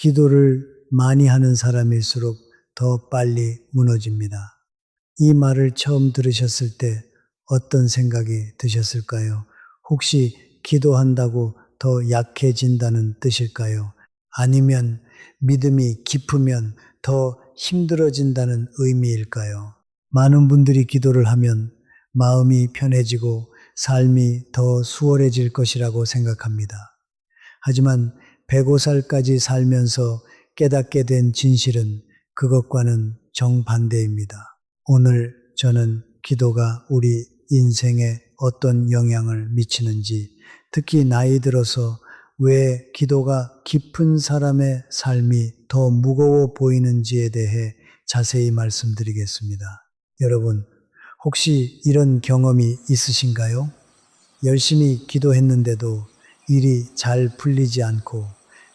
기도를 많이 하는 사람일수록 더 빨리 무너집니다. 이 말을 처음 들으셨을 때 어떤 생각이 드셨을까요? 혹시 기도한다고 더 약해진다는 뜻일까요? 아니면 믿음이 깊으면 더 힘들어진다는 의미일까요? 많은 분들이 기도를 하면 마음이 편해지고 삶이 더 수월해질 것이라고 생각합니다. 하지만 105살까지 살면서 깨닫게 된 진실은 그것과는 정반대입니다. 오늘 저는 기도가 우리 인생에 어떤 영향을 미치는지, 특히 나이 들어서 왜 기도가 깊은 사람의 삶이 더 무거워 보이는지에 대해 자세히 말씀드리겠습니다. 여러분, 혹시 이런 경험이 있으신가요? 열심히 기도했는데도 일이 잘 풀리지 않고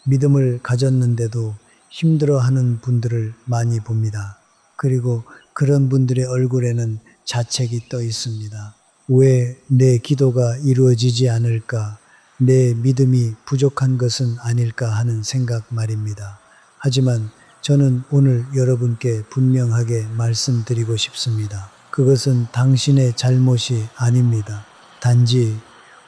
믿음을 가졌는데도 힘들어하는 분들을 많이 봅니다. 그리고 그런 분들의 얼굴에는 자책이 떠 있습니다. 왜 내 기도가 이루어지지 않을까? 내 믿음이 부족한 것은 아닐까 하는 생각 말입니다. 하지만 저는 오늘 여러분께 분명하게 말씀드리고 싶습니다. 그것은 당신의 잘못이 아닙니다. 단지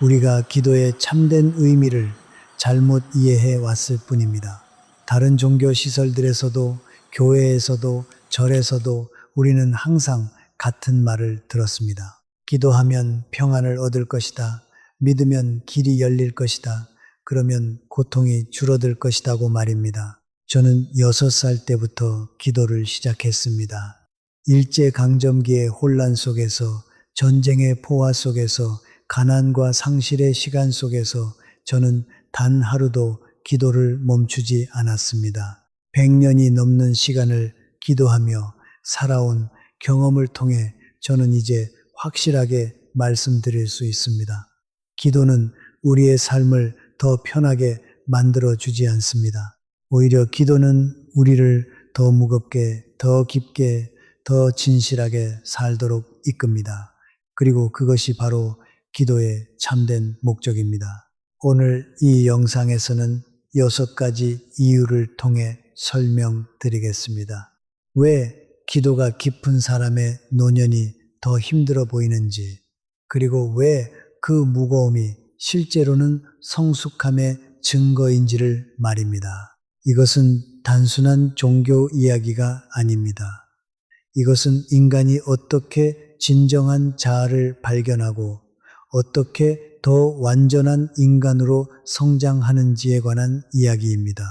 우리가 기도의 참된 의미를 잘못 이해해 왔을 뿐입니다. 다른 종교 시설들에서도 교회에서도 절에서도 우리는 항상 같은 말을 들었습니다. 기도하면 평안을 얻을 것이다. 믿으면 길이 열릴 것이다. 그러면 고통이 줄어들 것이다고 말입니다. 저는 6살 때부터 기도를 시작했습니다. 일제강점기의 혼란 속에서, 전쟁의 포화 속에서, 가난과 상실의 시간 속에서 저는 단 하루도 기도를 멈추지 않았습니다. 100년이 넘는 시간을 기도하며 살아온 경험을 통해 저는 이제 확실하게 말씀드릴 수 있습니다. 기도는 우리의 삶을 더 편하게 만들어주지 않습니다. 오히려 기도는 우리를 더 무겁게, 더 깊게, 더 진실하게 살도록 이끕니다. 그리고 그것이 바로 기도의 참된 목적입니다. 오늘 이 영상에서는 6가지 이유를 통해 설명드리겠습니다. 왜 기도가 깊은 사람의 노년이 더 힘들어 보이는지, 그리고 왜 그 무거움이 실제로는 성숙함의 증거인지를 말입니다. 이것은 단순한 종교 이야기가 아닙니다. 이것은 인간이 어떻게 진정한 자아를 발견하고 어떻게 더 완전한 인간으로 성장하는지에 관한 이야기입니다.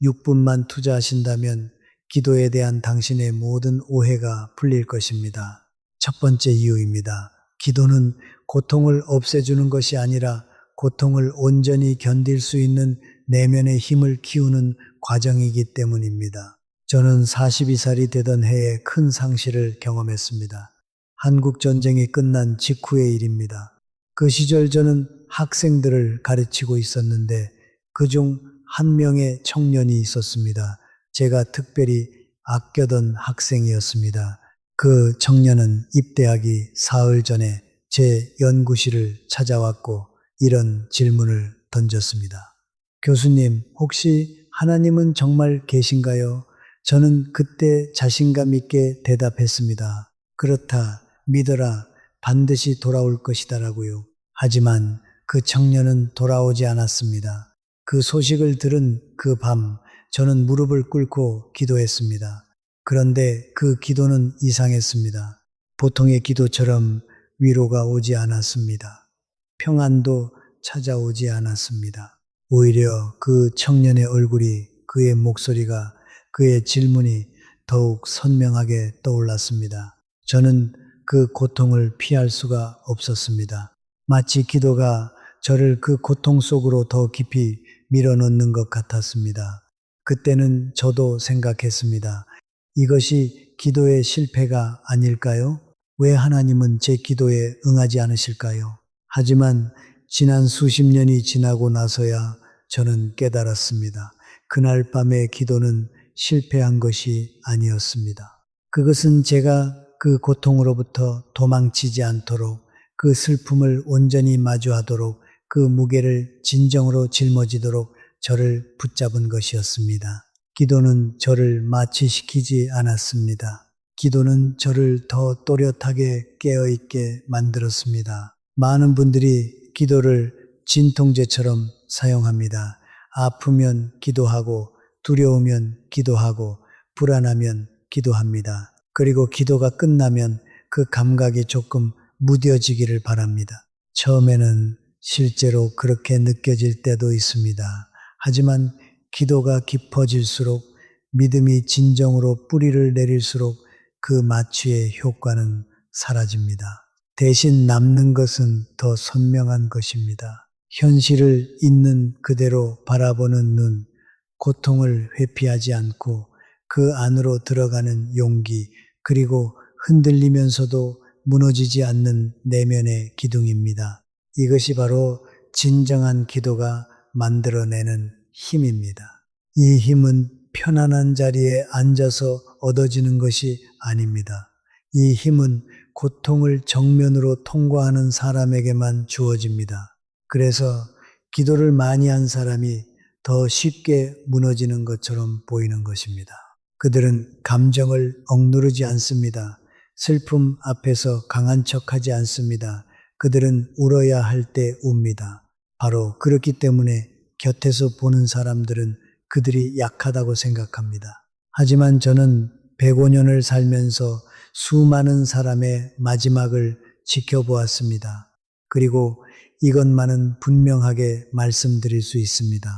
6분만 투자하신다면 기도에 대한 당신의 모든 오해가 풀릴 것입니다. 첫 번째 이유입니다. 기도는 고통을 없애주는 것이 아니라 고통을 온전히 견딜 수 있는 내면의 힘을 키우는 과정이기 때문입니다. 저는 42살이 되던 해에 큰 상실을 경험했습니다. 한국 전쟁이 끝난 직후의 일입니다. 그 시절 저는 학생들을 가르치고 있었는데 그중 한 명의 청년이 있었습니다. 제가 특별히 아껴던 학생이었습니다. 그 청년은 입대하기 사흘 전에 제 연구실을 찾아왔고 이런 질문을 던졌습니다. 교수님, 혹시 하나님은 정말 계신가요? 저는 그때 자신감 있게 대답했습니다. 그렇다, 믿어라, 반드시 돌아올 것이다라고요. 하지만 그 청년은 돌아오지 않았습니다. 그 소식을 들은 그 밤, 저는 무릎을 꿇고 기도했습니다. 그런데 그 기도는 이상했습니다. 보통의 기도처럼 위로가 오지 않았습니다. 평안도 찾아오지 않았습니다. 오히려 그 청년의 얼굴이, 그의 목소리가, 그의 질문이 더욱 선명하게 떠올랐습니다. 저는 그 고통을 피할 수가 없었습니다. 마치 기도가 저를 그 고통 속으로 더 깊이 밀어넣는 것 같았습니다. 그때는 저도 생각했습니다. 이것이 기도의 실패가 아닐까요? 왜 하나님은 제 기도에 응하지 않으실까요? 하지만 지난 수십 년이 지나고 나서야 저는 깨달았습니다. 그날 밤의 기도는 실패한 것이 아니었습니다. 그것은 제가 그 고통으로부터 도망치지 않도록, 그 슬픔을 온전히 마주하도록, 그 무게를 진정으로 짊어지도록 저를 붙잡은 것이었습니다. 기도는 저를 마취시키지 않았습니다. 기도는 저를 더 또렷하게 깨어있게 만들었습니다. 많은 분들이 기도를 진통제처럼 사용합니다. 아프면 기도하고, 두려우면 기도하고, 불안하면 기도합니다. 그리고 기도가 끝나면 그 감각이 조금 무뎌지기를 바랍니다. 처음에는 실제로 그렇게 느껴질 때도 있습니다. 하지만 기도가 깊어질수록, 믿음이 진정으로 뿌리를 내릴수록 그 마취의 효과는 사라집니다. 대신 남는 것은 더 선명한 것입니다. 현실을 있는 그대로 바라보는 눈, 고통을 회피하지 않고 그 안으로 들어가는 용기, 그리고 흔들리면서도 무너지지 않는 내면의 기둥입니다. 이것이 바로 진정한 기도가 만들어내는 힘입니다. 이 힘은 편안한 자리에 앉아서 얻어지는 것이 아닙니다. 이 힘은 고통을 정면으로 통과하는 사람에게만 주어집니다. 그래서 기도를 많이 한 사람이 더 쉽게 무너지는 것처럼 보이는 것입니다. 그들은 감정을 억누르지 않습니다. 슬픔 앞에서 강한 척하지 않습니다. 그들은 울어야 할 때 웁니다. 바로 그렇기 때문에 곁에서 보는 사람들은 그들이 약하다고 생각합니다. 하지만 저는 105년을 살면서 수많은 사람의 마지막을 지켜보았습니다. 그리고 이것만은 분명하게 말씀드릴 수 있습니다.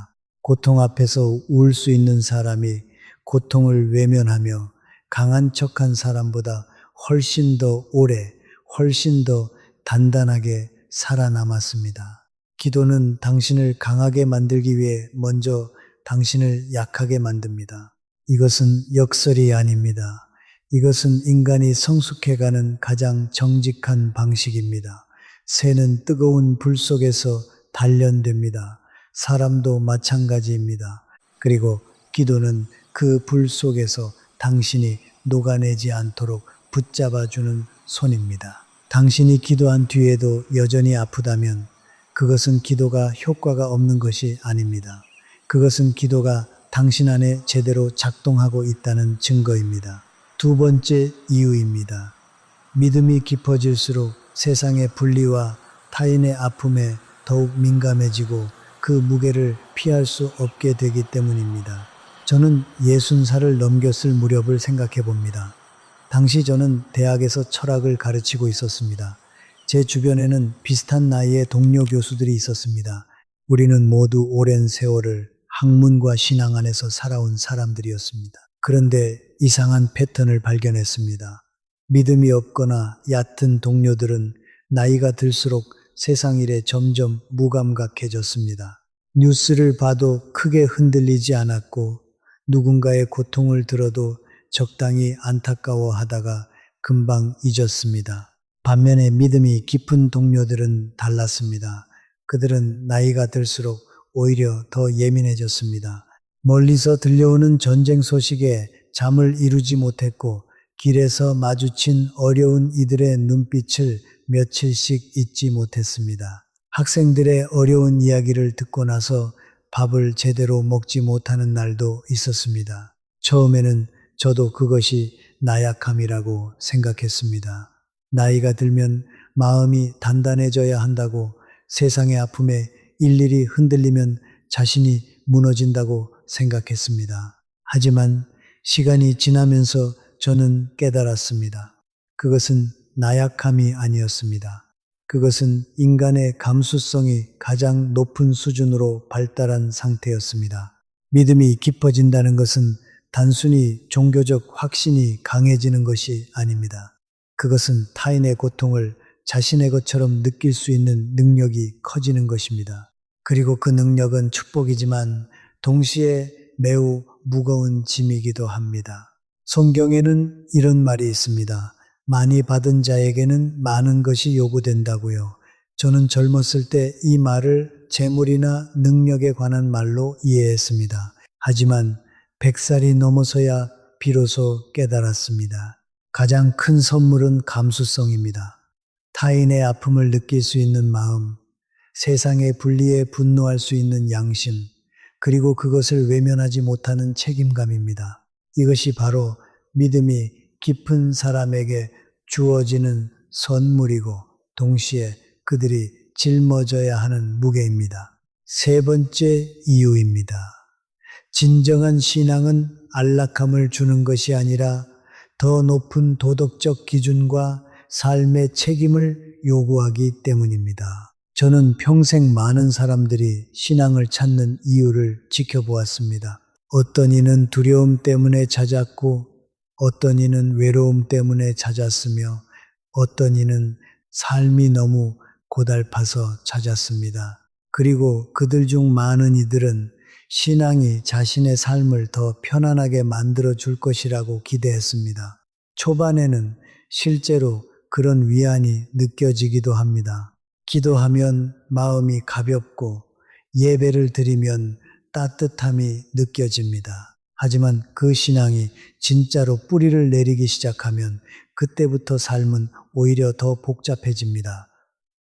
고통 앞에서 울 수 있는 사람이 고통을 외면하며 강한 척한 사람보다 훨씬 더 오래, 훨씬 더 단단하게 살아남았습니다. 기도는 당신을 강하게 만들기 위해 먼저 당신을 약하게 만듭니다. 이것은 역설이 아닙니다. 이것은 인간이 성숙해가는 가장 정직한 방식입니다. 새는 뜨거운 불 속에서 단련됩니다. 사람도 마찬가지입니다. 그리고 기도는 그 불 속에서 당신이 녹아내지 않도록 붙잡아주는 손입니다. 당신이 기도한 뒤에도 여전히 아프다면 그것은 기도가 효과가 없는 것이 아닙니다. 그것은 기도가 당신 안에 제대로 작동하고 있다는 증거입니다. 두 번째 이유입니다. 믿음이 깊어질수록 세상의 분리와 타인의 아픔에 더욱 민감해지고 그 무게를 피할 수 없게 되기 때문입니다. 저는 60살을 넘겼을 무렵을 생각해 봅니다. 당시 저는 대학에서 철학을 가르치고 있었습니다. 제 주변에는 비슷한 나이의 동료 교수들이 있었습니다. 우리는 모두 오랜 세월을 학문과 신앙 안에서 살아온 사람들이었습니다. 그런데 이상한 패턴을 발견했습니다. 믿음이 없거나 얕은 동료들은 나이가 들수록 세상 일에 점점 무감각해졌습니다. 뉴스를 봐도 크게 흔들리지 않았고 누군가의 고통을 들어도 적당히 안타까워하다가 금방 잊었습니다. 반면에 믿음이 깊은 동료들은 달랐습니다. 그들은 나이가 들수록 오히려 더 예민해졌습니다. 멀리서 들려오는 전쟁 소식에 잠을 이루지 못했고 길에서 마주친 어려운 이들의 눈빛을 며칠씩 잊지 못했습니다. 학생들의 어려운 이야기를 듣고 나서 밥을 제대로 먹지 못하는 날도 있었습니다. 처음에는 저도 그것이 나약함이라고 생각했습니다. 나이가 들면 마음이 단단해져야 한다고, 세상의 아픔에 일일이 흔들리면 자신이 무너진다고 생각했습니다. 하지만 시간이 지나면서 저는 깨달았습니다. 그것은 나약함이 아니었습니다. 그것은 인간의 감수성이 가장 높은 수준으로 발달한 상태였습니다. 믿음이 깊어진다는 것은 단순히 종교적 확신이 강해지는 것이 아닙니다. 그것은 타인의 고통을 자신의 것처럼 느낄 수 있는 능력이 커지는 것입니다. 그리고 그 능력은 축복이지만 동시에 매우 무거운 짐이기도 합니다. 성경에는 이런 말이 있습니다. 많이 받은 자에게는 많은 것이 요구된다고요. 저는 젊었을 때 이 말을 재물이나 능력에 관한 말로 이해했습니다. 하지만 100살이 넘어서야 비로소 깨달았습니다. 가장 큰 선물은 감수성입니다. 타인의 아픔을 느낄 수 있는 마음, 세상의 분리에 분노할 수 있는 양심, 그리고 그것을 외면하지 못하는 책임감입니다. 이것이 바로 믿음이 깊은 사람에게 주어지는 선물이고 동시에 그들이 짊어져야 하는 무게입니다. 세 번째 이유입니다. 진정한 신앙은 안락함을 주는 것이 아니라 더 높은 도덕적 기준과 삶의 책임을 요구하기 때문입니다. 저는 평생 많은 사람들이 신앙을 찾는 이유를 지켜보았습니다. 어떤 이는 두려움 때문에 찾았고, 어떤 이는 외로움 때문에 찾았으며, 어떤 이는 삶이 너무 고달파서 찾았습니다. 그리고 그들 중 많은 이들은 신앙이 자신의 삶을 더 편안하게 만들어 줄 것이라고 기대했습니다. 초반에는 실제로 그런 위안이 느껴지기도 합니다. 기도하면 마음이 가볍고 예배를 드리면 따뜻함이 느껴집니다. 하지만 그 신앙이 진짜로 뿌리를 내리기 시작하면 그때부터 삶은 오히려 더 복잡해집니다.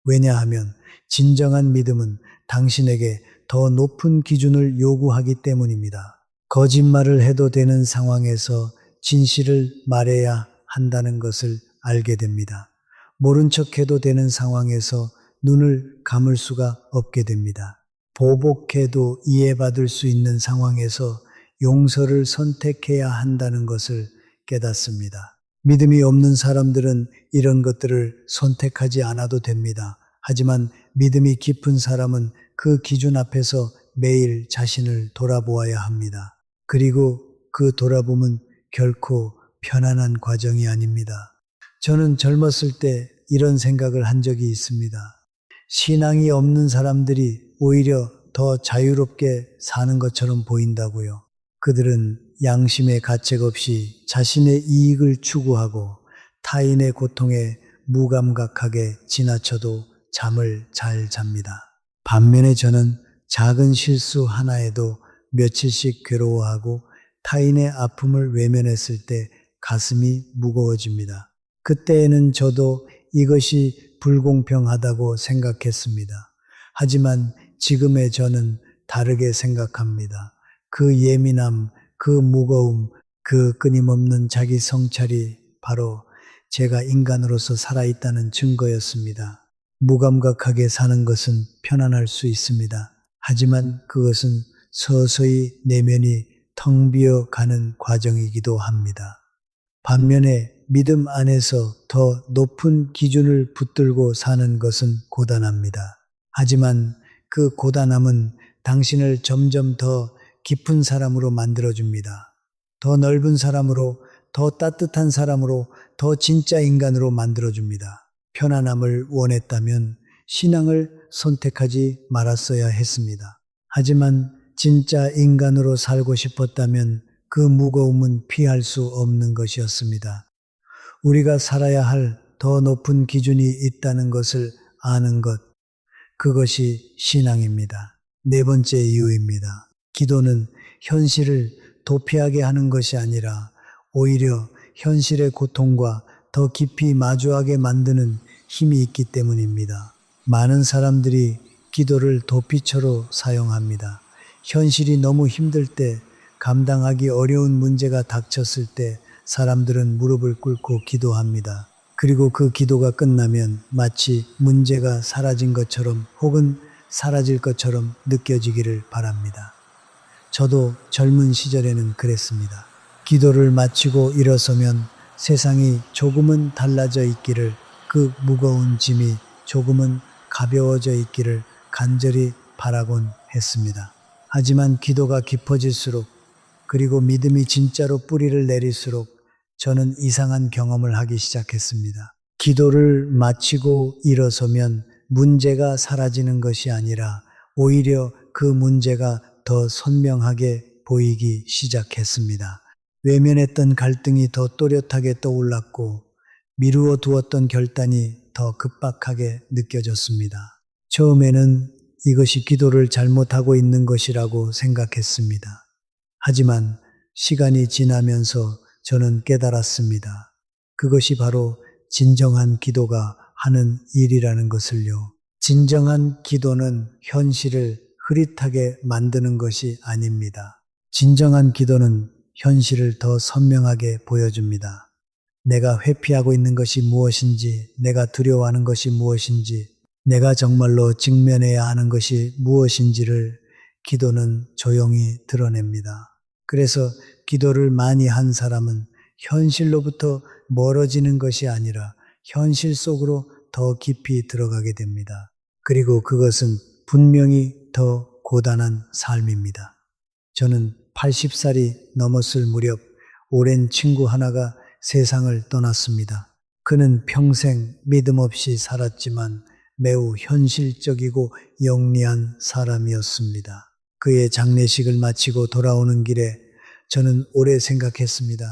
왜냐하면 진정한 믿음은 당신에게 더 높은 기준을 요구하기 때문입니다. 거짓말을 해도 되는 상황에서 진실을 말해야 한다는 것을 알게 됩니다. 모른 척 해도 되는 상황에서 눈을 감을 수가 없게 됩니다. 보복해도 이해받을 수 있는 상황에서 용서를 선택해야 한다는 것을 깨닫습니다. 믿음이 없는 사람들은 이런 것들을 선택하지 않아도 됩니다. 하지만 믿음이 깊은 사람은 그 기준 앞에서 매일 자신을 돌아보아야 합니다. 그리고 그 돌아봄은 결코 편안한 과정이 아닙니다. 저는 젊었을 때 이런 생각을 한 적이 있습니다. 신앙이 없는 사람들이 오히려 더 자유롭게 사는 것처럼 보인다고요. 그들은 양심의 가책 없이 자신의 이익을 추구하고 타인의 고통에 무감각하게 지나쳐도 잠을 잘 잡니다. 반면에 저는 작은 실수 하나에도 며칠씩 괴로워하고 타인의 아픔을 외면했을 때 가슴이 무거워집니다. 그때에는 저도 이것이 불공평하다고 생각했습니다. 하지만 지금의 저는 다르게 생각합니다. 그 예민함, 그 무거움, 그 끊임없는 자기 성찰이 바로 제가 인간으로서 살아있다는 증거였습니다. 무감각하게 사는 것은 편안할 수 있습니다. 하지만 그것은 서서히 내면이 텅 비어 가는 과정이기도 합니다. 반면에 믿음 안에서 더 높은 기준을 붙들고 사는 것은 고단합니다. 하지만 그 고단함은 당신을 점점 더 깊은 사람으로 만들어줍니다. 더 넓은 사람으로, 더 따뜻한 사람으로, 더 진짜 인간으로 만들어줍니다. 편안함을 원했다면 신앙을 선택하지 말았어야 했습니다. 하지만 진짜 인간으로 살고 싶었다면 그 무거움은 피할 수 없는 것이었습니다. 우리가 살아야 할 더 높은 기준이 있다는 것을 아는 것, 그것이 신앙입니다. 네 번째 이유입니다. 기도는 현실을 도피하게 하는 것이 아니라 오히려 현실의 고통과 더 깊이 마주하게 만드는 힘이 있기 때문입니다. 많은 사람들이 기도를 도피처로 사용합니다. 현실이 너무 힘들 때, 감당하기 어려운 문제가 닥쳤을 때 사람들은 무릎을 꿇고 기도합니다. 그리고 그 기도가 끝나면 마치 문제가 사라진 것처럼 혹은 사라질 것처럼 느껴지기를 바랍니다. 저도 젊은 시절에는 그랬습니다. 기도를 마치고 일어서면 세상이 조금은 달라져 있기를, 그 무거운 짐이 조금은 가벼워져 있기를 간절히 바라곤 했습니다. 하지만 기도가 깊어질수록, 그리고 믿음이 진짜로 뿌리를 내릴수록 저는 이상한 경험을 하기 시작했습니다. 기도를 마치고 일어서면 문제가 사라지는 것이 아니라 오히려 그 문제가 더 선명하게 보이기 시작했습니다. 외면했던 갈등이 더 또렷하게 떠올랐고 미루어 두었던 결단이 더 급박하게 느껴졌습니다. 처음에는 이것이 기도를 잘못하고 있는 것이라고 생각했습니다. 하지만 시간이 지나면서 저는 깨달았습니다. 그것이 바로 진정한 기도가 하는 일이라는 것을요. 진정한 기도는 현실을 흐릿하게 만드는 것이 아닙니다. 진정한 기도는 현실을 더 선명하게 보여줍니다. 내가 회피하고 있는 것이 무엇인지, 내가 두려워하는 것이 무엇인지, 내가 정말로 직면해야 하는 것이 무엇인지를 기도는 조용히 드러냅니다. 그래서 기도를 많이 한 사람은 현실로부터 멀어지는 것이 아니라 현실 속으로 더 깊이 들어가게 됩니다. 그리고 그것은 분명히 더 고단한 삶입니다. 저는 80살이 넘었을 무렵 오랜 친구 하나가 세상을 떠났습니다. 그는 평생 믿음 없이 살았지만 매우 현실적이고 영리한 사람이었습니다. 그의 장례식을 마치고 돌아오는 길에 저는 오래 생각했습니다.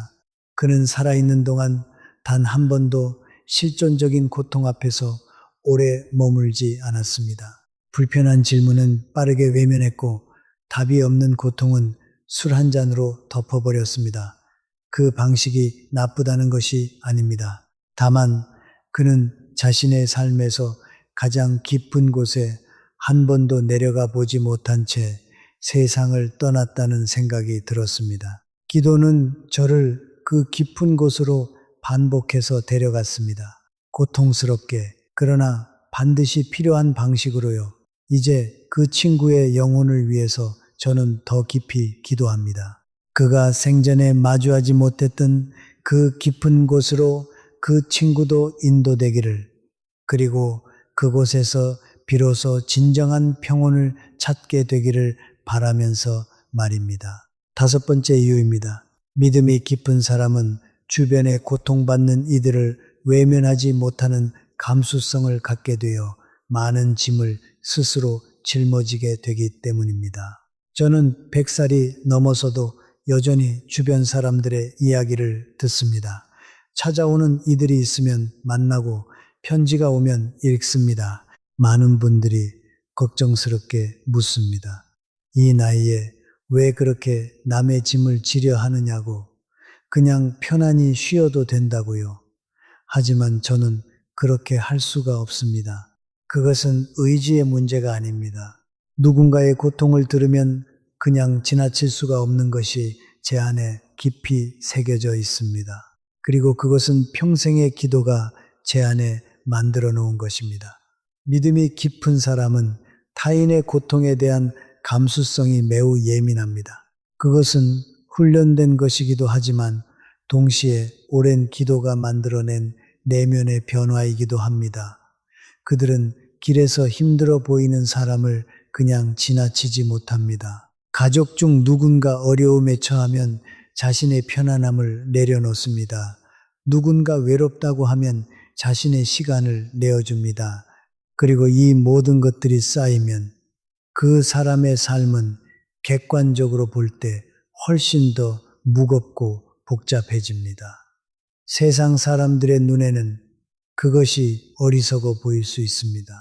그는 살아있는 동안 단 한 번도 실존적인 고통 앞에서 오래 머물지 않았습니다. 불편한 질문은 빠르게 외면했고 답이 없는 고통은 술 한 잔으로 덮어버렸습니다. 그 방식이 나쁘다는 것이 아닙니다. 다만 그는 자신의 삶에서 가장 깊은 곳에 한 번도 내려가 보지 못한 채 세상을 떠났다는 생각이 들었습니다. 기도는 저를 그 깊은 곳으로 반복해서 데려갔습니다. 고통스럽게, 그러나 반드시 필요한 방식으로요. 이제 그 친구의 영혼을 위해서 저는 더 깊이 기도합니다. 그가 생전에 마주하지 못했던 그 깊은 곳으로 그 친구도 인도되기를, 그리고 그곳에서 비로소 진정한 평온을 찾게 되기를 바라면서 말입니다. 5번째 이유입니다. 믿음이 깊은 사람은 주변에 고통받는 이들을 외면하지 못하는 감수성을 갖게 되어 많은 짐을 스스로 짊어지게 되기 때문입니다. 저는 100살이 넘어서도 여전히 주변 사람들의 이야기를 듣습니다. 찾아오는 이들이 있으면 만나고 편지가 오면 읽습니다. 많은 분들이 걱정스럽게 묻습니다. 이 나이에 왜 그렇게 남의 짐을 지려 하느냐고, 그냥 편안히 쉬어도 된다고요. 하지만 저는 그렇게 할 수가 없습니다. 그것은 의지의 문제가 아닙니다. 누군가의 고통을 들으면 그냥 지나칠 수가 없는 것이 제 안에 깊이 새겨져 있습니다. 그리고 그것은 평생의 기도가 제 안에 만들어 놓은 것입니다. 믿음이 깊은 사람은 타인의 고통에 대한 감수성이 매우 예민합니다. 그것은 훈련된 것이기도 하지만 동시에 오랜 기도가 만들어낸 내면의 변화이기도 합니다. 그들은 길에서 힘들어 보이는 사람을 그냥 지나치지 못합니다. 가족 중 누군가 어려움에 처하면 자신의 편안함을 내려놓습니다. 누군가 외롭다고 하면 자신의 시간을 내어줍니다. 그리고 이 모든 것들이 쌓이면 그 사람의 삶은 객관적으로 볼 때 훨씬 더 무겁고 복잡해집니다. 세상 사람들의 눈에는 그것이 어리석어 보일 수 있습니다.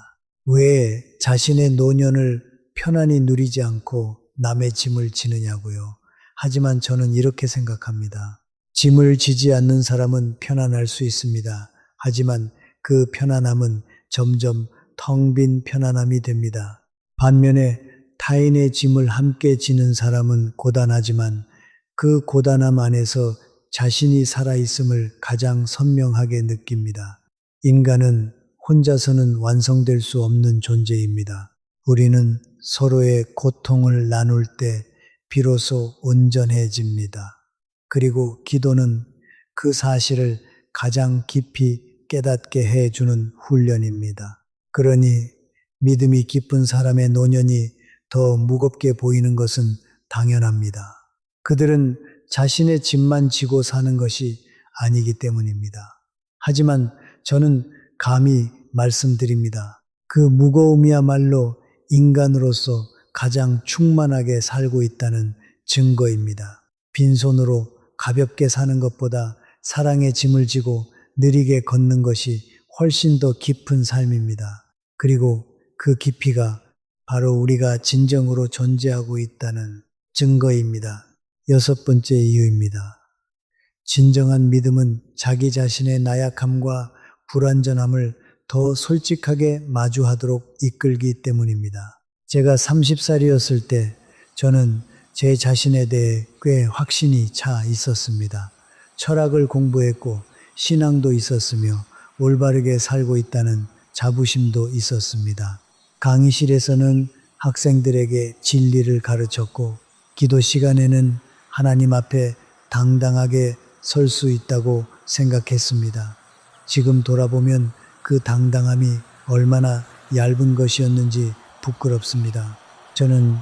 왜 자신의 노년을 편안히 누리지 않고 남의 짐을 지느냐고요. 하지만 저는 이렇게 생각합니다. 짐을 지지 않는 사람은 편안할 수 있습니다. 하지만 그 편안함은 점점 텅 빈 편안함이 됩니다. 반면에 타인의 짐을 함께 지는 사람은 고단하지만 그 고단함 안에서 자신이 살아있음을 가장 선명하게 느낍니다. 인간은 혼자서는 완성될 수 없는 존재입니다. 우리는 서로의 고통을 나눌 때 비로소 온전해집니다. 그리고 기도는 그 사실을 가장 깊이 깨닫게 해주는 훈련입니다. 그러니 믿음이 깊은 사람의 노년이 더 무겁게 보이는 것은 당연합니다. 그들은 자신의 짐만 지고 사는 것이 아니기 때문입니다. 하지만 저는 감히 말씀드립니다. 그 무거움이야말로 인간으로서 가장 충만하게 살고 있다는 증거입니다. 빈손으로 가볍게 사는 것보다 사랑의 짐을 지고 느리게 걷는 것이 훨씬 더 깊은 삶입니다. 그리고 그 깊이가 바로 우리가 진정으로 존재하고 있다는 증거입니다. 6번째 이유입니다. 진정한 믿음은 자기 자신의 나약함과 불완전함을 더 솔직하게 마주하도록 이끌기 때문입니다. 제가 30살이었을 때 저는 제 자신에 대해 꽤 확신이 차 있었습니다. 철학을 공부했고 신앙도 있었으며 올바르게 살고 있다는 자부심도 있었습니다. 강의실에서는 학생들에게 진리를 가르쳤고 기도 시간에는 하나님 앞에 당당하게 설 수 있다고 생각했습니다. 지금 돌아보면 그 당당함이 얼마나 얇은 것이었는지 부끄럽습니다. 저는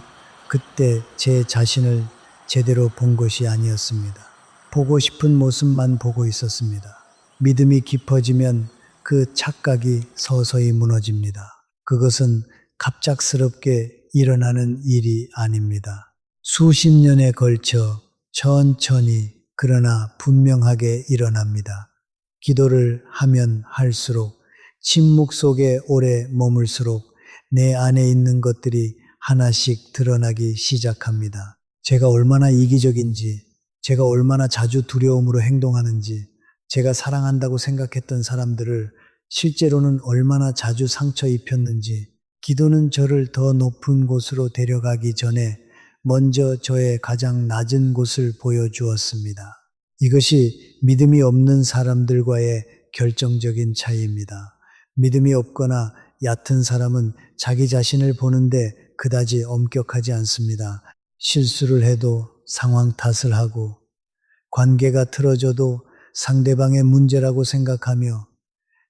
그때 제 자신을 제대로 본 것이 아니었습니다. 보고 싶은 모습만 보고 있었습니다. 믿음이 깊어지면 그 착각이 서서히 무너집니다. 그것은 갑작스럽게 일어나는 일이 아닙니다. 수십 년에 걸쳐 천천히 그러나 분명하게 일어납니다. 기도를 하면 할수록 침묵 속에 오래 머물수록 내 안에 있는 것들이 하나씩 드러나기 시작합니다. 제가 얼마나 이기적인지, 제가 얼마나 자주 두려움으로 행동하는지, 제가 사랑한다고 생각했던 사람들을 실제로는 얼마나 자주 상처 입혔는지, 기도는 저를 더 높은 곳으로 데려가기 전에 먼저 저의 가장 낮은 곳을 보여주었습니다. 이것이 믿음이 없는 사람들과의 결정적인 차이입니다. 믿음이 없거나 얕은 사람은 자기 자신을 보는데 그다지 엄격하지 않습니다. 실수를 해도 상황 탓을 하고 관계가 틀어져도 상대방의 문제라고 생각하며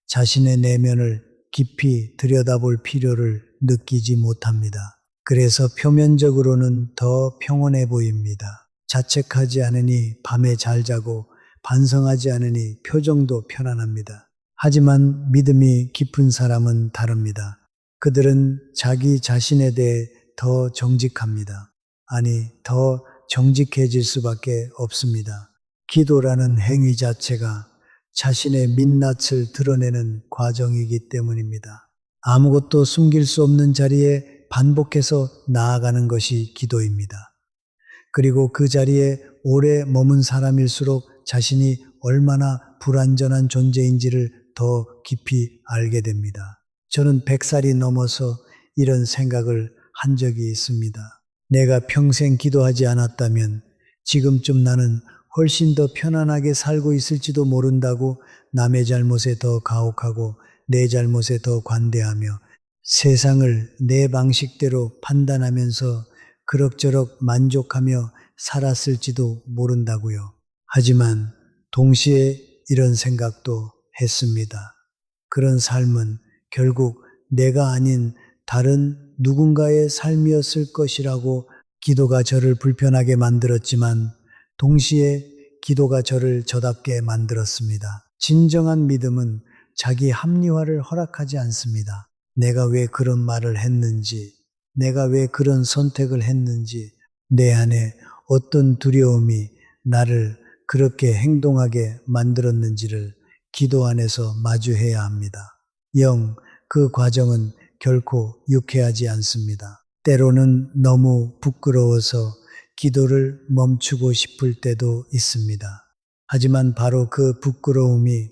자신의 내면을 깊이 들여다볼 필요를 느끼지 못합니다. 그래서 표면적으로는 더 평온해 보입니다. 자책하지 않으니 밤에 잘 자고 반성하지 않으니 표정도 편안합니다. 하지만 믿음이 깊은 사람은 다릅니다. 그들은 자기 자신에 대해 더 정직합니다. 아니, 더 정직해질 수밖에 없습니다. 기도라는 행위 자체가 자신의 민낯을 드러내는 과정이기 때문입니다. 아무것도 숨길 수 없는 자리에 반복해서 나아가는 것이 기도입니다. 그리고 그 자리에 오래 머문 사람일수록 자신이 얼마나 불완전한 존재인지를 더 깊이 알게 됩니다. 저는 100살이 넘어서 이런 생각을 한 적이 있습니다. 내가 평생 기도하지 않았다면 지금쯤 나는 훨씬 더 편안하게 살고 있을지도 모른다고 남의 잘못에 더 가혹하고 내 잘못에 더 관대하며 세상을 내 방식대로 판단하면서 그럭저럭 만족하며 살았을지도 모른다고요. 하지만 동시에 이런 생각도 했습니다. 그런 삶은 결국 내가 아닌 다른 누군가의 삶이었을 것이라고. 기도가 저를 불편하게 만들었지만 동시에 기도가 저를 저답게 만들었습니다. 진정한 믿음은 자기 합리화를 허락하지 않습니다. 내가 왜 그런 말을 했는지, 내가 왜 그런 선택을 했는지, 내 안에 어떤 두려움이 나를 그렇게 행동하게 만들었는지를 기도 안에서 마주해야 합니다. 영, 그 과정은 결코 유쾌하지 않습니다. 때로는 너무 부끄러워서 기도를 멈추고 싶을 때도 있습니다. 하지만 바로 그 부끄러움이,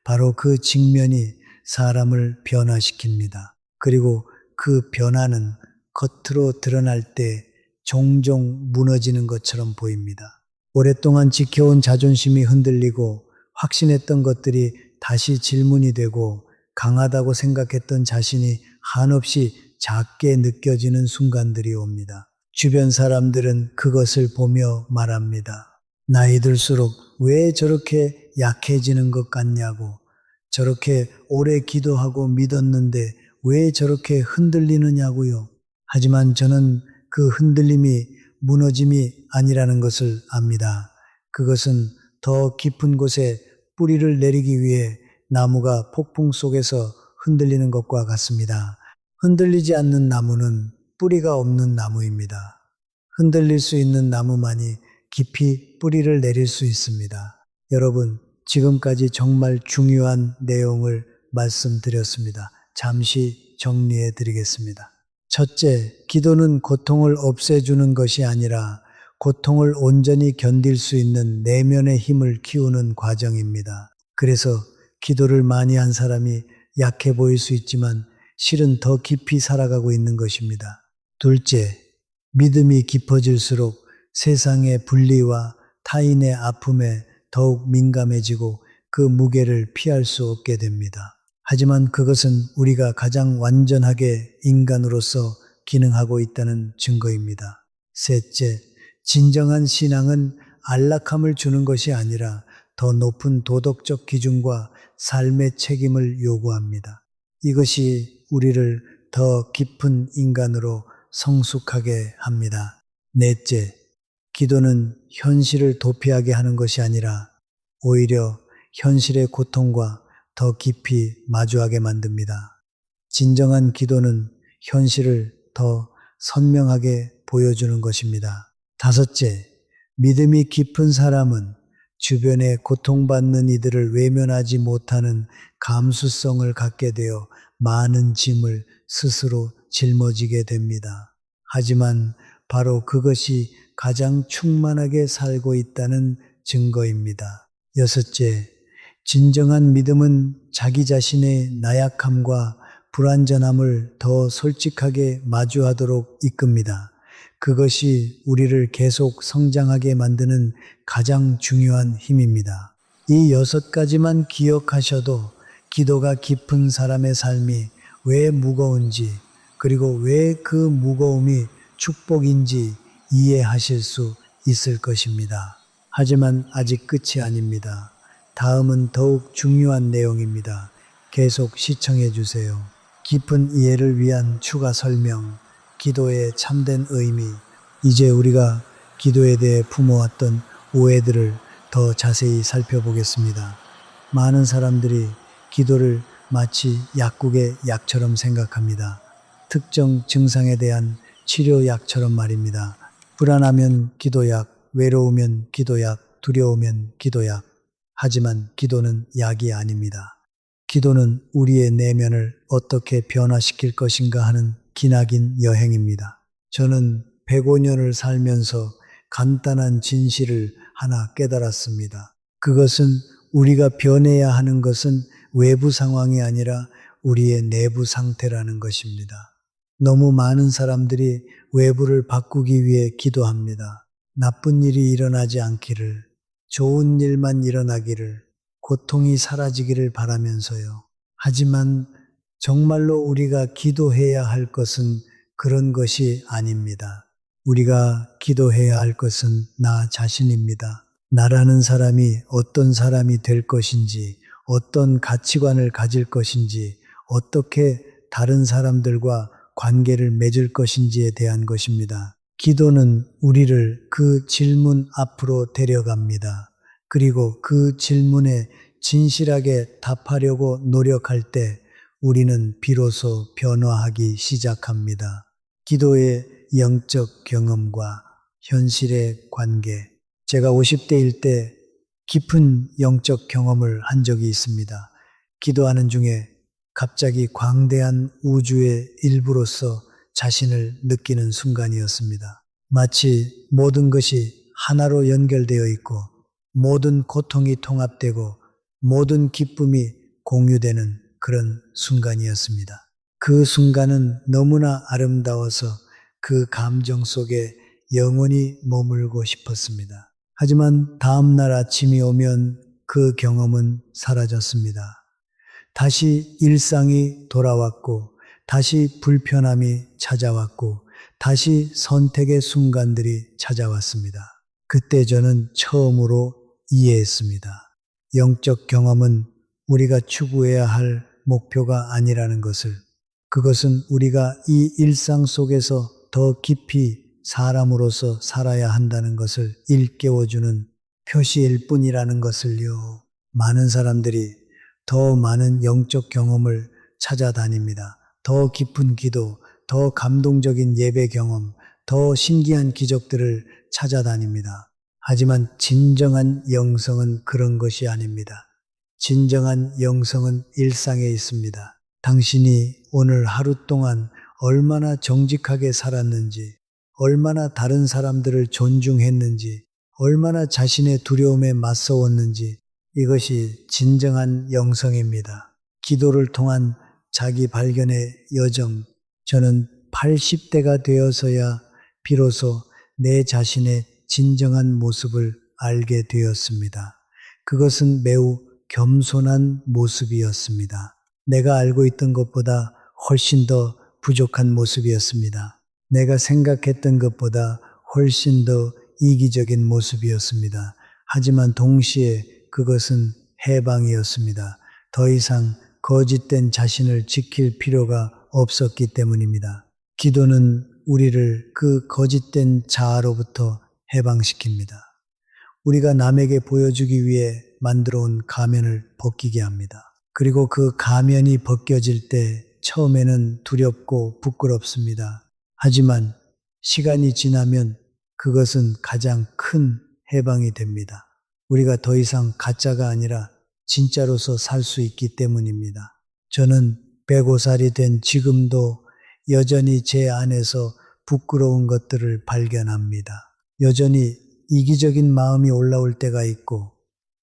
바로 그 직면이 사람을 변화시킵니다. 그리고 그 변화는 겉으로 드러날 때 종종 무너지는 것처럼 보입니다. 오랫동안 지켜온 자존심이 흔들리고 확신했던 것들이 다시 질문이 되고 강하다고 생각했던 자신이 한없이 작게 느껴지는 순간들이 옵니다. 주변 사람들은 그것을 보며 말합니다. 나이 들수록 왜 저렇게 약해지는 것 같냐고, 저렇게 오래 기도하고 믿었는데 왜 저렇게 흔들리느냐고요. 하지만 저는 그 흔들림이 무너짐이 아니라는 것을 압니다. 그것은 더 깊은 곳에 뿌리를 내리기 위해 나무가 폭풍 속에서 흔들리는 것과 같습니다. 흔들리지 않는 나무는 뿌리가 없는 나무입니다. 흔들릴 수 있는 나무만이 깊이 뿌리를 내릴 수 있습니다. 여러분, 지금까지 정말 중요한 내용을 말씀드렸습니다. 잠시 정리해 드리겠습니다. 첫째, 기도는 고통을 없애주는 것이 아니라 고통을 온전히 견딜 수 있는 내면의 힘을 키우는 과정입니다. 그래서 기도를 많이 한 사람이 약해 보일 수 있지만 실은 더 깊이 살아가고 있는 것입니다. 둘째, 믿음이 깊어질수록 세상의 분리와 타인의 아픔에 더욱 민감해지고 그 무게를 피할 수 없게 됩니다. 하지만 그것은 우리가 가장 완전하게 인간으로서 기능하고 있다는 증거입니다. 셋째, 진정한 신앙은 안락함을 주는 것이 아니라 더 높은 도덕적 기준과 삶의 책임을 요구합니다. 이것이 우리를 더 깊은 인간으로 성숙하게 합니다. 넷째, 기도는 현실을 도피하게 하는 것이 아니라 오히려 현실의 고통과 더 깊이 마주하게 만듭니다. 진정한 기도는 현실을 더 선명하게 보여주는 것입니다. 다섯째, 믿음이 깊은 사람은 주변에 고통받는 이들을 외면하지 못하는 감수성을 갖게 되어 많은 짐을 스스로 짊어지게 됩니다. 하지만 바로 그것이 가장 충만하게 살고 있다는 증거입니다. 여섯째, 진정한 믿음은 자기 자신의 나약함과 불완전함을 더 솔직하게 마주하도록 이끕니다. 그것이 우리를 계속 성장하게 만드는 가장 중요한 힘입니다. 이 6가지만 기억하셔도 기도가 깊은 사람의 삶이 왜 무거운지, 그리고 왜 그 무거움이 축복인지 이해하실 수 있을 것입니다. 하지만 아직 끝이 아닙니다. 다음은 더욱 중요한 내용입니다. 계속 시청해 주세요. 깊은 이해를 위한 추가 설명, 기도의 참된 의미. 이제 우리가 기도에 대해 품어왔던 오해들을 더 자세히 살펴보겠습니다. 많은 사람들이 기도를 마치 약국의 약처럼 생각합니다. 특정 증상에 대한 치료약처럼 말입니다. 불안하면 기도약, 외로우면 기도약, 두려우면 기도약. 하지만 기도는 약이 아닙니다. 기도는 우리의 내면을 어떻게 변화시킬 것인가 하는 기나긴 여행입니다. 저는 105년을 살면서 간단한 진실을 하나 깨달았습니다. 그것은 우리가 변해야 하는 것은 외부 상황이 아니라 우리의 내부 상태라는 것입니다. 너무 많은 사람들이 외부를 바꾸기 위해 기도합니다. 나쁜 일이 일어나지 않기를, 좋은 일만 일어나기를, 고통이 사라지기를 바라면서요. 하지만 정말로 우리가 기도해야 할 것은 그런 것이 아닙니다. 우리가 기도해야 할 것은 나 자신입니다. 나라는 사람이 어떤 사람이 될 것인지, 어떤 가치관을 가질 것인지, 어떻게 다른 사람들과 관계를 맺을 것인지에 대한 것입니다. 기도는 우리를 그 질문 앞으로 데려갑니다. 그리고 그 질문에 진실하게 답하려고 노력할 때 우리는 비로소 변화하기 시작합니다. 기도의 영적 경험과 현실의 관계. 제가 50대일 때 깊은 영적 경험을 한 적이 있습니다. 기도하는 중에 갑자기 광대한 우주의 일부로서 자신을 느끼는 순간이었습니다. 마치 모든 것이 하나로 연결되어 있고 모든 고통이 통합되고 모든 기쁨이 공유되는 그런 순간이었습니다. 그 순간은 너무나 아름다워서 그 감정 속에 영원히 머물고 싶었습니다. 하지만 다음날 아침이 오면 그 경험은 사라졌습니다. 다시 일상이 돌아왔고, 다시 불편함이 찾아왔고, 다시 선택의 순간들이 찾아왔습니다. 그때 저는 처음으로 이해했습니다. 영적 경험은 우리가 추구해야 할 목표가 아니라는 것을, 그것은 우리가 이 일상 속에서 더 깊이 사람으로서 살아야 한다는 것을 일깨워주는 표시일 뿐이라는 것을요. 많은 사람들이 더 많은 영적 경험을 찾아다닙니다. 더 깊은 기도, 더 감동적인 예배 경험, 더 신기한 기적들을 찾아다닙니다. 하지만 진정한 영성은 그런 것이 아닙니다. 진정한 영성은 일상에 있습니다. 당신이 오늘 하루 동안 얼마나 정직하게 살았는지, 얼마나 다른 사람들을 존중했는지, 얼마나 자신의 두려움에 맞서웠는지, 이것이 진정한 영성입니다. 기도를 통한 자기 발견의 여정, 저는 80대가 되어서야 비로소 내 자신의 진정한 모습을 알게 되었습니다. 그것은 매우 겸손한 모습이었습니다. 내가 알고 있던 것보다 훨씬 더 부족한 모습이었습니다. 내가 생각했던 것보다 훨씬 더 이기적인 모습이었습니다. 하지만 동시에 그것은 해방이었습니다. 더 이상 거짓된 자신을 지킬 필요가 없었기 때문입니다. 기도는 우리를 그 거짓된 자아로부터 해방시킵니다. 우리가 남에게 보여주기 위해 만들어 온 가면을 벗기게 합니다. 그리고 그 가면이 벗겨질 때 처음에는 두렵고 부끄럽습니다. 하지만 시간이 지나면 그것은 가장 큰 해방이 됩니다. 우리가 더 이상 가짜가 아니라 진짜로서 살 수 있기 때문입니다. 저는 105살이 된 지금도 여전히 제 안에서 부끄러운 것들을 발견합니다. 여전히 이기적인 마음이 올라올 때가 있고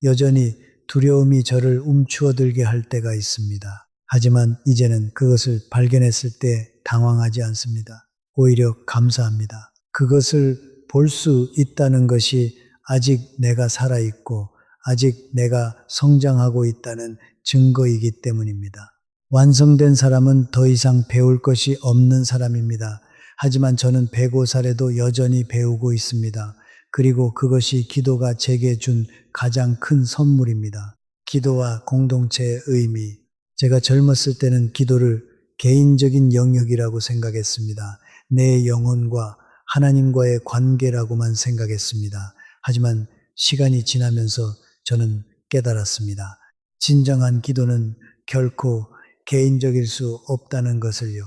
여전히 두려움이 저를 움츠어들게 할 때가 있습니다. 하지만 이제는 그것을 발견했을 때 당황하지 않습니다. 오히려 감사합니다. 그것을 볼 수 있다는 것이 아직 내가 살아있고 아직 내가 성장하고 있다는 증거이기 때문입니다. 완성된 사람은 더 이상 배울 것이 없는 사람입니다. 하지만 저는 105살에도 여전히 배우고 있습니다. 그리고 그것이 기도가 제게 준 가장 큰 선물입니다. 기도와 공동체의 의미. 제가 젊었을 때는 기도를 개인적인 영역이라고 생각했습니다. 내 영혼과 하나님과의 관계라고만 생각했습니다. 하지만 시간이 지나면서 저는 깨달았습니다. 진정한 기도는 결코 개인적일 수 없다는 것을요.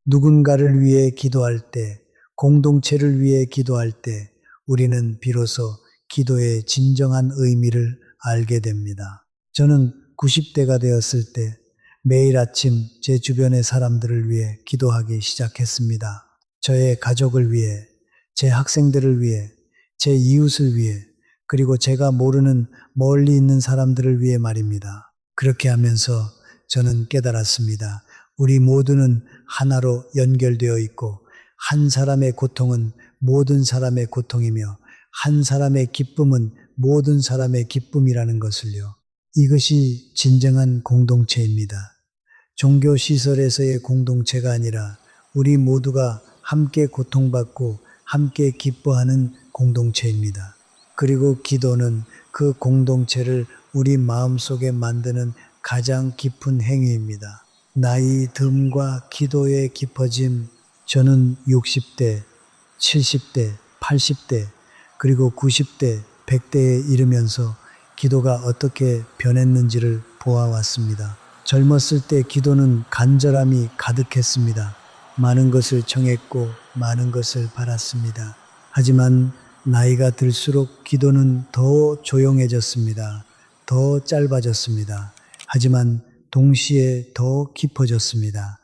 누군가를 위해 기도할 때, 공동체를 위해 기도할 때 우리는 비로소 기도의 진정한 의미를 알게 됩니다. 저는 90대가 되었을 때 매일 아침 제 주변의 사람들을 위해 기도하기 시작했습니다. 저의 가족을 위해, 제 학생들을 위해, 제 이웃을 위해, 그리고 제가 모르는 멀리 있는 사람들을 위해 말입니다. 그렇게 하면서 저는 깨달았습니다. 우리 모두는 하나로 연결되어 있고 한 사람의 고통은 모든 사람의 고통이며 한 사람의 기쁨은 모든 사람의 기쁨이라는 것을요. 이것이 진정한 공동체입니다. 종교시설에서의 공동체가 아니라 우리 모두가 함께 고통받고 함께 기뻐하는 공동체입니다. 그리고 기도는 그 공동체를 우리 마음속에 만드는 가장 깊은 행위입니다. 나이 듦과 기도의 깊어짐, 저는 60대, 70대, 80대, 그리고 90대, 100대에 이르면서 기도가 어떻게 변했는지를 보아왔습니다. 젊었을 때 기도는 간절함이 가득했습니다. 많은 것을 청했고 많은 것을 바랐습니다. 하지만 나이가 들수록 기도는 더 조용해졌습니다. 더 짧아졌습니다. 하지만 동시에 더 깊어졌습니다.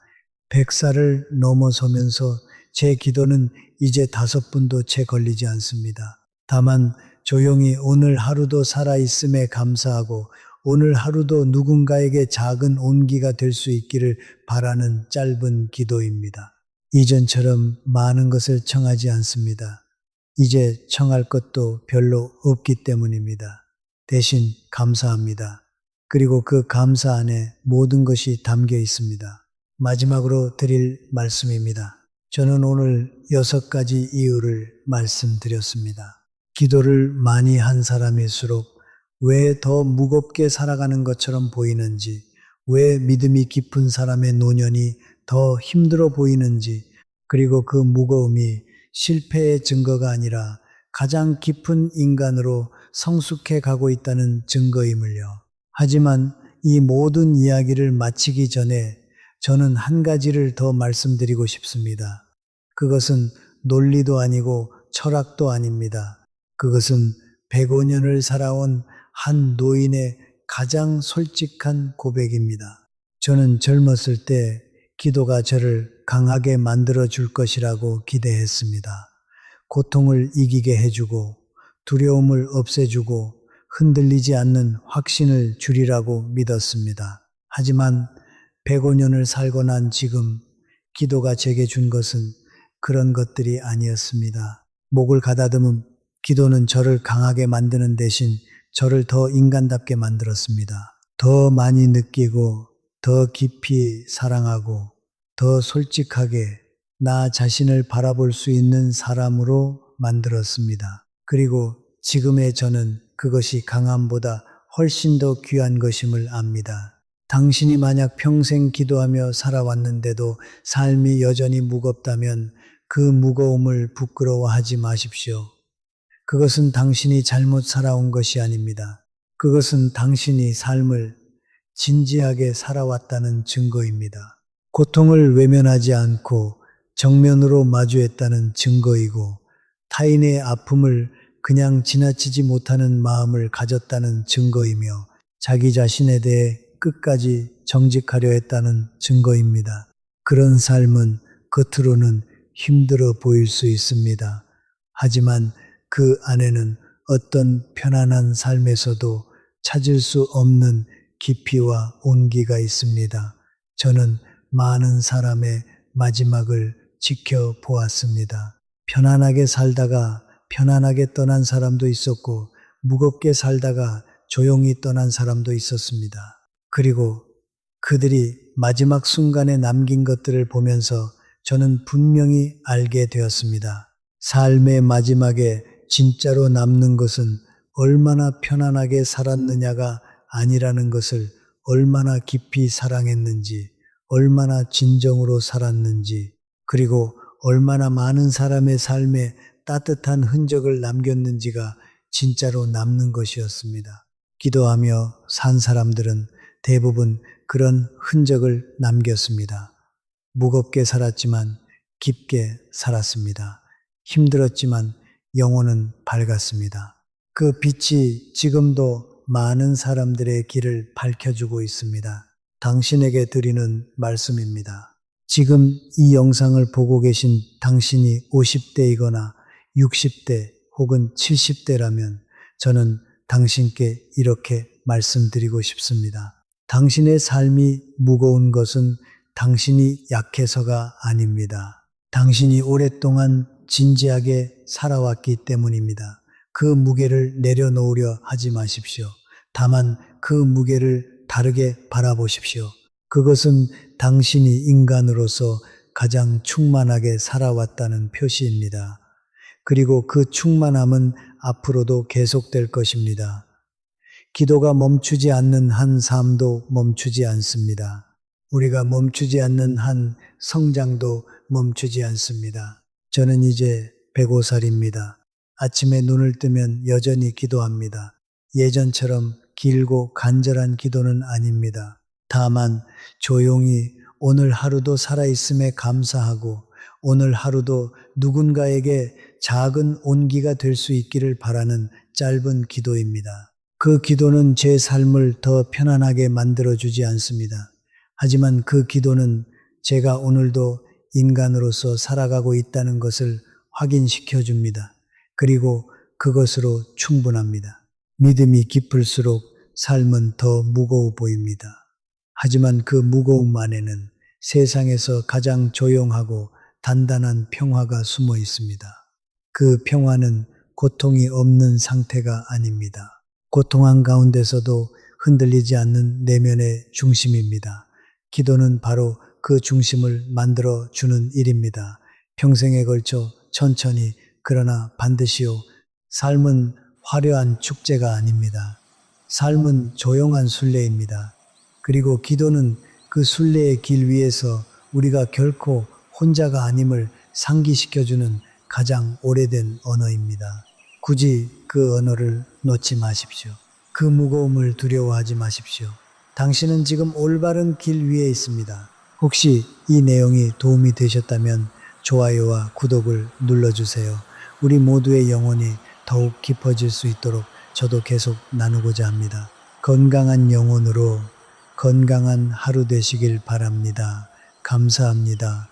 100살을 넘어서면서 제 기도는 이제 5분도 채 걸리지 않습니다. 다만 조용히 오늘 하루도 살아있음에 감사하고 오늘 하루도 누군가에게 작은 온기가 될 수 있기를 바라는 짧은 기도입니다. 이전처럼 많은 것을 청하지 않습니다. 이제 청할 것도 별로 없기 때문입니다. 대신 감사합니다. 그리고 그 감사 안에 모든 것이 담겨 있습니다. 마지막으로 드릴 말씀입니다. 저는 오늘 6가지 이유를 말씀드렸습니다. 기도를 많이 한 사람일수록 왜 더 무겁게 살아가는 것처럼 보이는지, 왜 믿음이 깊은 사람의 노년이 더 힘들어 보이는지, 그리고 그 무거움이 실패의 증거가 아니라 가장 깊은 인간으로 성숙해 가고 있다는 증거임을요. 하지만 이 모든 이야기를 마치기 전에 저는 한 가지를 더 말씀드리고 싶습니다. 그것은 논리도 아니고 철학도 아닙니다. 그것은 105년을 살아온 한 노인의 가장 솔직한 고백입니다. 저는 젊었을 때 기도가 저를 강하게 만들어 줄 것이라고 기대했습니다. 고통을 이기게 해주고 두려움을 없애주고 흔들리지 않는 확신을 주리라고 믿었습니다. 하지만 105년을 살고 난 지금 기도가 제게 준 것은 그런 것들이 아니었습니다. 목을 가다듬은 기도는 저를 강하게 만드는 대신 저를 더 인간답게 만들었습니다. 더 많이 느끼고, 더 깊이 사랑하고, 더 솔직하게 나 자신을 바라볼 수 있는 사람으로 만들었습니다. 그리고 지금의 저는 그것이 강함보다 훨씬 더 귀한 것임을 압니다. 당신이 만약 평생 기도하며 살아왔는데도 삶이 여전히 무겁다면 그 무거움을 부끄러워하지 마십시오. 그것은 당신이 잘못 살아온 것이 아닙니다. 그것은 당신이 삶을 진지하게 살아왔다는 증거입니다. 고통을 외면하지 않고 정면으로 마주했다는 증거이고, 타인의 아픔을 그냥 지나치지 못하는 마음을 가졌다는 증거이며, 자기 자신에 대해 끝까지 정직하려 했다는 증거입니다. 그런 삶은 겉으로는 힘들어 보일 수 있습니다. 하지만 그 안에는 어떤 편안한 삶에서도 찾을 수 없는 깊이와 온기가 있습니다. 저는 많은 사람의 마지막을 지켜보았습니다. 편안하게 살다가 편안하게 떠난 사람도 있었고, 무겁게 살다가 조용히 떠난 사람도 있었습니다. 그리고 그들이 마지막 순간에 남긴 것들을 보면서 저는 분명히 알게 되었습니다. 삶의 마지막에 진짜로 남는 것은 얼마나 편안하게 살았느냐가 아니라는 것을, 얼마나 깊이 사랑했는지, 얼마나 진정으로 살았는지, 그리고 얼마나 많은 사람의 삶에 따뜻한 흔적을 남겼는지가 진짜로 남는 것이었습니다. 기도하며 산 사람들은 대부분 그런 흔적을 남겼습니다. 무겁게 살았지만 깊게 살았습니다. 힘들었지만 영혼은 밝았습니다. 그 빛이 지금도 많은 사람들의 길을 밝혀주고 있습니다. 당신에게 드리는 말씀입니다. 지금 이 영상을 보고 계신 당신이 50대이거나 60대 혹은 70대라면 저는 당신께 이렇게 말씀드리고 싶습니다. 당신의 삶이 무거운 것은 당신이 약해서가 아닙니다. 당신이 오랫동안 진지하게 살아왔기 때문입니다. 그 무게를 내려놓으려 하지 마십시오. 다만 그 무게를 다르게 바라보십시오. 그것은 당신이 인간으로서 가장 충만하게 살아왔다는 표시입니다. 그리고 그 충만함은 앞으로도 계속될 것입니다. 기도가 멈추지 않는 한 삶도 멈추지 않습니다. 우리가 멈추지 않는 한 성장도 멈추지 않습니다. 저는 이제 105살입니다. 아침에 눈을 뜨면 여전히 기도합니다. 예전처럼 길고 간절한 기도는 아닙니다. 다만 조용히 오늘 하루도 살아있음에 감사하고, 오늘 하루도 누군가에게 작은 온기가 될 수 있기를 바라는 짧은 기도입니다. 그 기도는 제 삶을 더 편안하게 만들어주지 않습니다. 하지만 그 기도는 제가 오늘도 인간으로서 살아가고 있다는 것을 확인시켜 줍니다. 그리고 그것으로 충분합니다. 믿음이 깊을수록 삶은 더 무거워 보입니다. 하지만 그 무거움 안에는 세상에서 가장 조용하고 단단한 평화가 숨어 있습니다. 그 평화는 고통이 없는 상태가 아닙니다. 고통한 가운데서도 흔들리지 않는 내면의 중심입니다. 기도는 바로 그 중심을 만들어 주는 일입니다. 평생에 걸쳐 천천히, 그러나 반드시요. 삶은 화려한 축제가 아닙니다. 삶은 조용한 순례입니다. 그리고 기도는 그 순례의 길 위에서 우리가 결코 혼자가 아님을 상기시켜주는 가장 오래된 언어입니다. 굳이 그 언어를 놓지 마십시오. 그 무거움을 두려워하지 마십시오. 당신은 지금 올바른 길 위에 있습니다. 혹시 이 내용이 도움이 되셨다면 좋아요와 구독을 눌러주세요. 우리 모두의 영혼이 더욱 깊어질 수 있도록 저도 계속 나누고자 합니다. 건강한 영혼으로 건강한 하루 되시길 바랍니다. 감사합니다.